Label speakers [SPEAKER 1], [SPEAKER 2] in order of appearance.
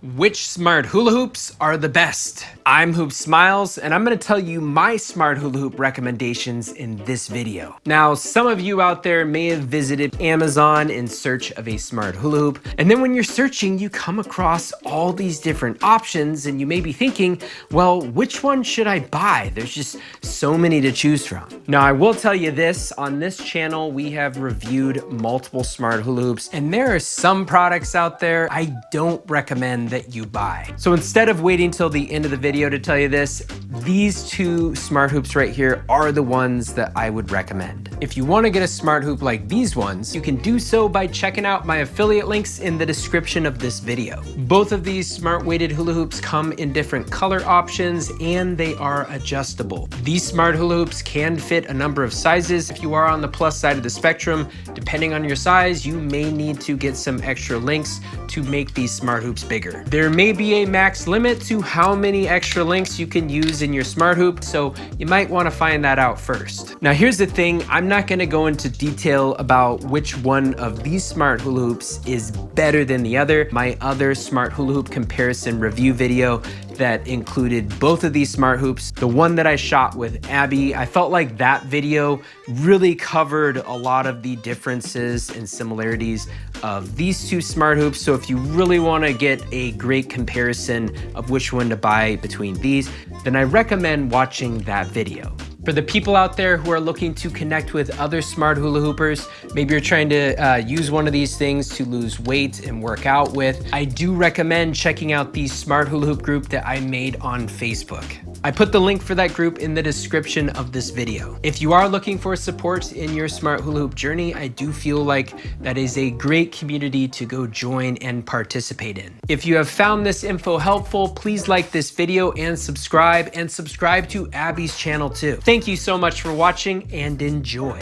[SPEAKER 1] Which smart hula hoops are the best? I'm Hoop Smiles, and I'm gonna tell you my smart hula hoop recommendations in this video. Now, some of you out there may have visited Amazon in search of a smart hula hoop, and then when you're searching, you come across all these different options, and you may be thinking, well, which one should I buy? There's just so many to choose from. Now, I will tell you this, on this channel, we have reviewed multiple smart hula hoops, and there are some products out there I don't recommend that you buy. So instead of waiting till the end of the video to tell you this, these two smart hoops right here are the ones that I would recommend. If you want to get a smart hoop like these ones, you can do so by checking out my affiliate links in the description of this video. Both of these smart weighted hula hoops come in different color options and they are adjustable. These smart hula hoops can fit a number of sizes. If you are on the plus side of the spectrum, depending on your size, you may need to get some extra links to make these smart hoops bigger. There may be a max limit to how many extra links you can use in your smart hoop, so you might want to find that out first. Now here's the thing, I'm not going to go into detail about which one of these smart hula hoops is better than the other. My other smart hula hoop comparison review video that included both of these smart hoops, the one that I shot with Abbey, I felt like that video really covered a lot of the differences and similarities of these two smart hoops. So if you really want to get a great comparison of which one to buy between these, then I recommend watching that video. For the people out there who are looking to connect with other smart hula hoopers, maybe you're trying to use one of these things to lose weight and work out with, I do recommend checking out the smart hula hoop group that I made on Facebook. I put the link for that group in the description of this video. If you are looking for support in your smart hula hoop journey, I do feel like that is a great community to go join and participate in. If you have found this info helpful, please like this video and subscribe to Abby's channel too. Thank you so much for watching and enjoy.